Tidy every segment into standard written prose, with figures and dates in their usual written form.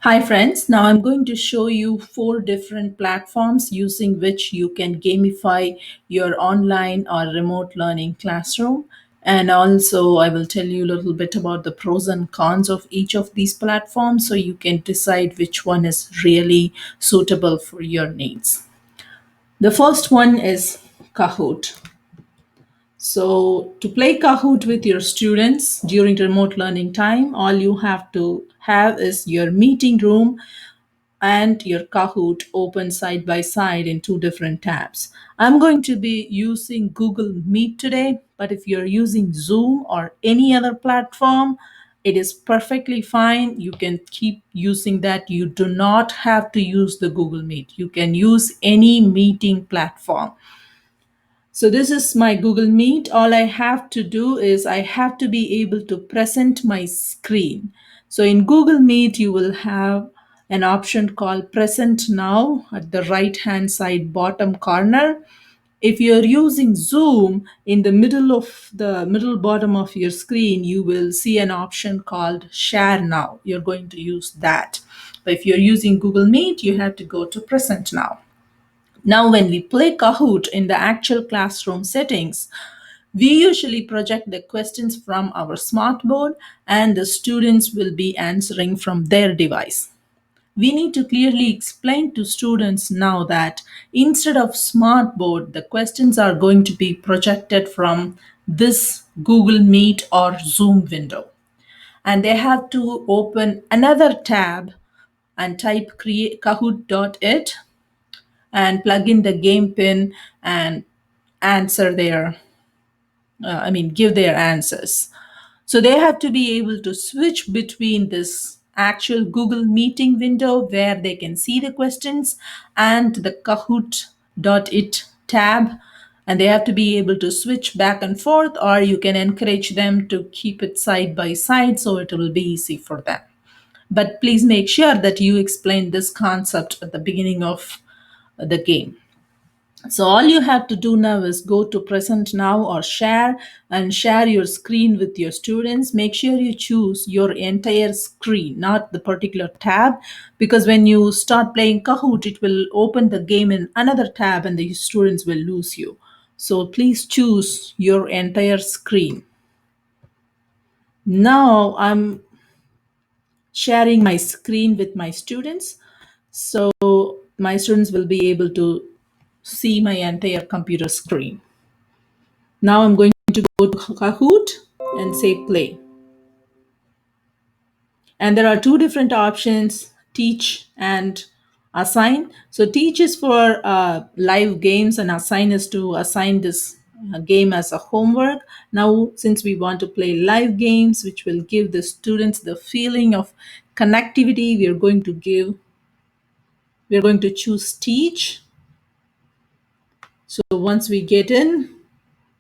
Hi friends, now I'm going to show you 4 different platforms using which you can gamify your online or remote learning classroom. And also I will tell you a little bit about the pros and cons of each of these platforms so you can decide which one is really suitable for your needs. The first one is Kahoot. So to play Kahoot with your students during remote learning time, all you have to have is your meeting room and your Kahoot open side by side in 2 different tabs. I'm going to be using Google Meet today, but if you're using Zoom or any other platform, it is perfectly fine. You can keep using that. You do not have to use the Google Meet. You can use any meeting platform. So this is my Google Meet. All I have to do is I have to be able to present my screen. So in Google Meet, you will have an option called Present Now at the right-hand side bottom corner. If you're using Zoom, in the middle bottom of your screen, you will see an option called Share Now. You're going to use that. But if you're using Google Meet, you have to go to Present Now. Now, when we play Kahoot in the actual classroom settings, we usually project the questions from our smartboard and the students will be answering from their device. We need to clearly explain to students now that instead of smartboard, the questions are going to be projected from this Google Meet or Zoom window. And they have to open another tab and type create kahoot.it and plug in the game pin and answer their, give their answers. So they have to be able to switch between this actual Google Meeting window where they can see the questions and the Kahoot.it tab. And they have to be able to switch back and forth, or you can encourage them to keep it side by side so it will be easy for them. But please make sure that you explain this concept at the beginning of the game. So all you have to do now is go to present now or share and share your screen with your students. Make sure you choose your entire screen, not the particular tab, because when you start playing Kahoot, it will open the game in another tab and the students will lose you. So please choose your entire screen. Now I'm sharing my screen with my students. So my students will be able to see my entire computer screen. Now I'm going to go to Kahoot and say play. And there are 2 different options, teach and assign. So teach is for live games and assign is to assign this game as a homework. Now, since we want to play live games, which will give the students the feeling of connectivity, we're going to choose teach. So once we get in,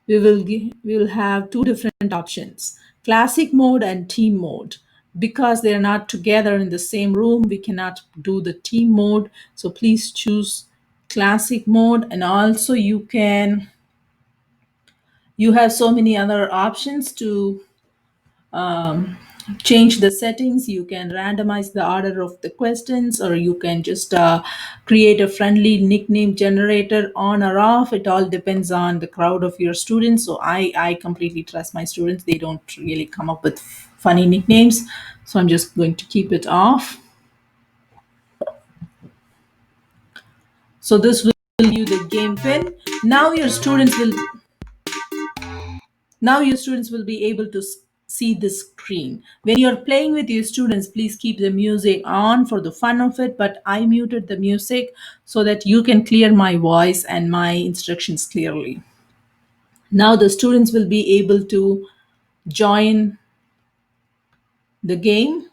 we will have 2 different options, classic mode and team mode. Because they're not together in the same room, we cannot do the team mode. So please choose classic mode. And also you have so many other options to change the settings. You can randomize the order of the questions, or you can just create a friendly nickname generator on or off. It all depends on the crowd of your students. So I completely trust my students. They don't really come up with funny nicknames. So I'm just going to keep it off. So this will give you the game pin. Now your students will be able to see the screen. When you're playing with your students, please keep the music on for the fun of it, but I muted the music so that you can clear my voice and my instructions clearly. Now the students will be able to join the game.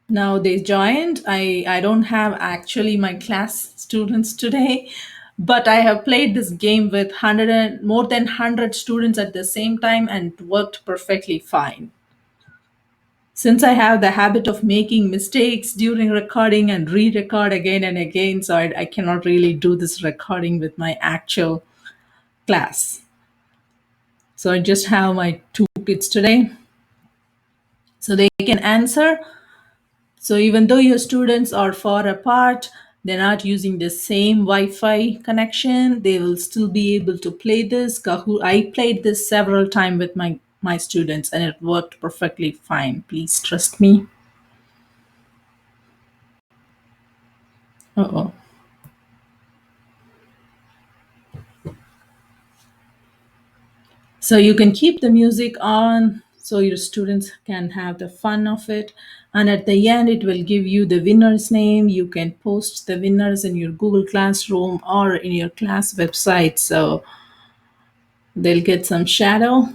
Now they joined. I don't have actually my class students today, but I have played this game with more than 100 students at the same time and it worked perfectly fine. Since I have the habit of making mistakes during recording and re-record again and again, so I cannot really do this recording with my actual class. So I just have my two kids today. So they can answer. So even though your students are far apart, they're not using the same Wi-Fi connection, they will still be able to play this. Kahoot, I played this several times with my students and it worked perfectly fine. Please trust me. Uh-oh. So you can keep the music on so your students can have the fun of it. And at the end, it will give you the winner's name. You can post the winners in your Google Classroom or in your class website. So they'll get some shadow.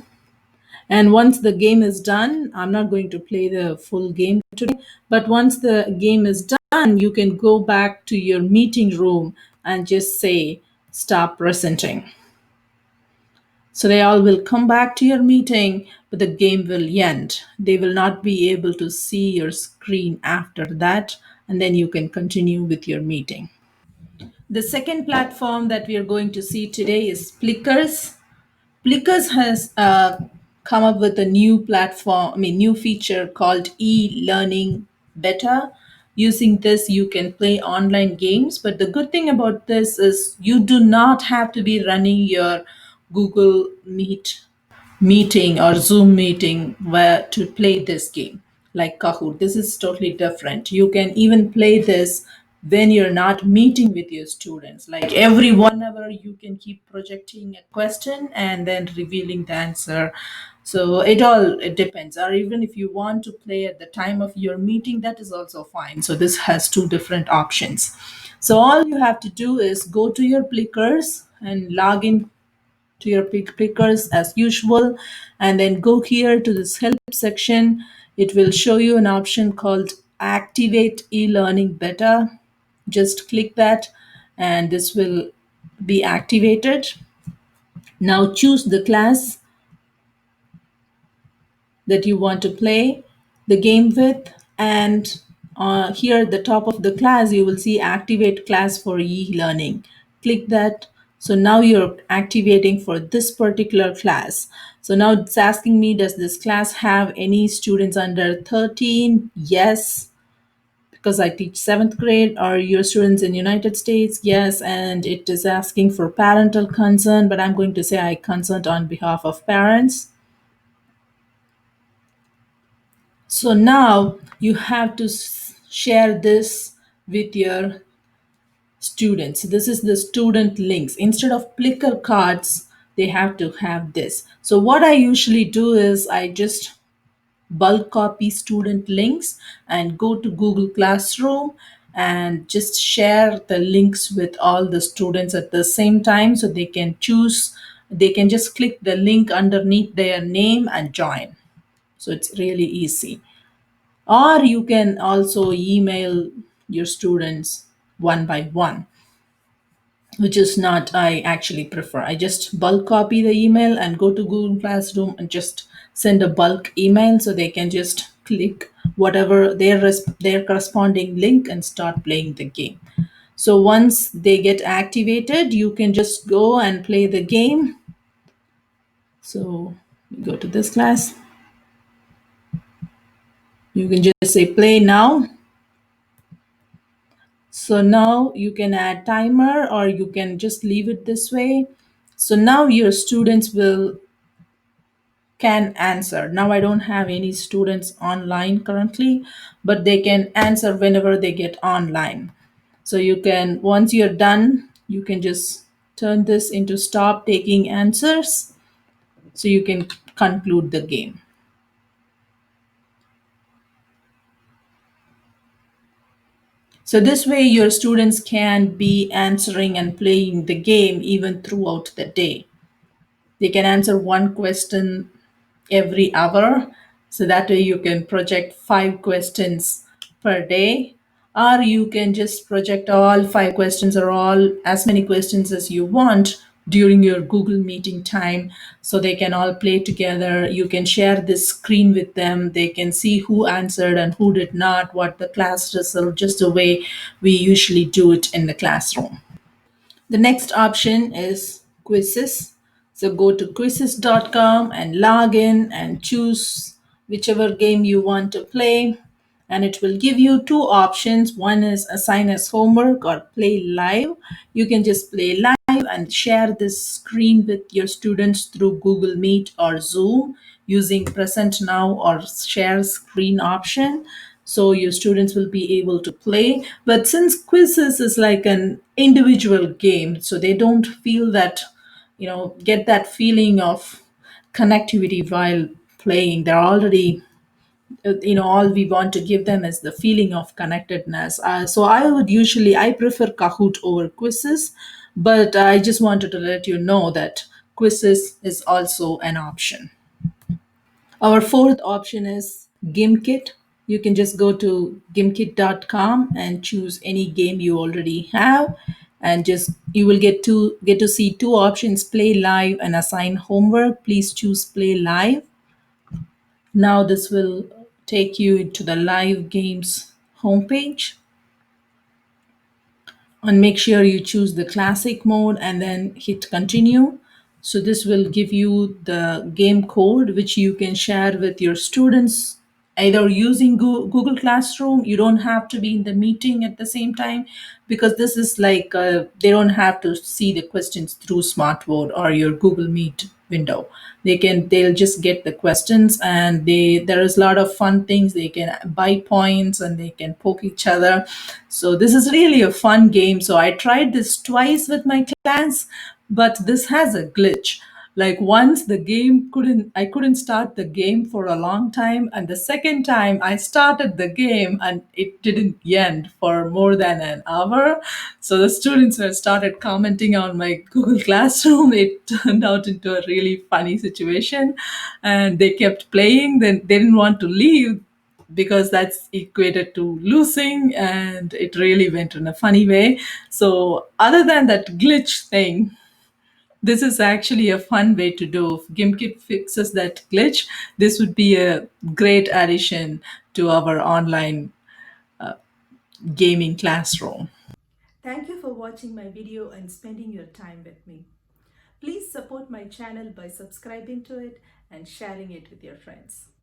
And once the game is done, I'm not going to play the full game today, but once the game is done, you can go back to your meeting room and just say, stop presenting. So they all will come back to your meeting, but the game will end. They will not be able to see your screen after that, and then you can continue with your meeting. The second platform that we are going to see today is Plickers. Plickers has come up with a new platform, new feature called e-learning beta. Using this, you can play online games. But the good thing about this is you do not have to be running your Google Meet meeting or Zoom meeting where to play this game like Kahoot. This is totally different. You can even play this when you're not meeting with your students. Like every 1 hour, you can keep projecting a question and then revealing the answer. So it depends. Or even if you want to play at the time of your meeting, that is also fine. So this has two different options. So all you have to do is go to your Plickers and log in to your pickers as usual, and then go here to this help section. It will show you an option called activate e-learning beta. Just click that and this will be activated. Now choose the class that you want to play the game with, and here at the top of the class you will see activate class for e-learning. Click that. So now you're activating for this particular class. So now it's asking me, does this class have any students under 13? Yes, because I teach 7th grade. Are your students in United States? Yes. And it is asking for parental consent, but I'm going to say I consent on behalf of parents. So now you have to share this with your students. This is the student links. Instead of Plickr cards, they have to have this. So what I usually do is I just bulk copy student links and go to Google Classroom and just share the links with all the students at the same time so they can choose. They can just click the link underneath their name and join. So it's really easy. Or you can also email your students one by one, which is not I actually prefer. I just bulk copy the email and go to Google Classroom and just send a bulk email so they can just click whatever their corresponding link and start playing the game. So once they get activated, you can just go and play the game. So we go to this class. You can just say play now. So now you can add timer or you can just leave it this way. So now your students can answer. Now I don't have any students online currently, but they can answer whenever they get online. So you can, once you're done, you can just turn this into stop taking answers. So you can conclude the game. So this way your students can be answering and playing the game even throughout the day. They can answer one question every hour. So that way you can project 5 questions per day, or you can just project all 5 questions or all as many questions as you want during your Google meeting time. So they can all play together. You can share this screen with them. They can see who answered and who did not, what the class result, just the way we usually do it in the classroom. The next option is quizzes. So go to quizzes.com and log in and choose whichever game you want to play. And it will give you two options. One is assign as homework or play live. You can just play live and share this screen with your students through Google Meet or Zoom using present now or share screen option. So your students will be able to play. But since quizzes is like an individual game, so they don't feel that, get that feeling of connectivity while playing. They're already, all we want to give them is the feeling of connectedness. So I prefer Kahoot over quizzes, but I just wanted to let you know that quizzes is also an option. Our fourth option is GimKit. You can just go to gimkit.com and choose any game you already have, and just you will get to see two options: play live and assign homework. Please choose play live. Now this will take you to the live games homepage, and make sure you choose the classic mode and then hit continue. So this will give you the game code which you can share with your students either using Google Classroom. You don't have to be in the meeting at the same time, because this is like they don't have to see the questions through Smartboard or your Google Meet window. They'll just get the questions, and there is a lot of fun things. They can buy points and they can poke each other. So this is really a fun game. So I tried this twice with my class, but this has a glitch. Like once I couldn't start the game for a long time, and the second time I started the game and it didn't end for more than an hour. So the students were started commenting on my Google Classroom. It turned out into a really funny situation, and they kept playing. Then they didn't want to leave because that's equated to losing, and it really went in a funny way. So other than that glitch thing, this is actually a fun way to do. If GimKit fixes that glitch, this would be a great addition to our online gaming classroom. Thank you for watching my video and spending your time with me. Please support my channel by subscribing to it and sharing it with your friends.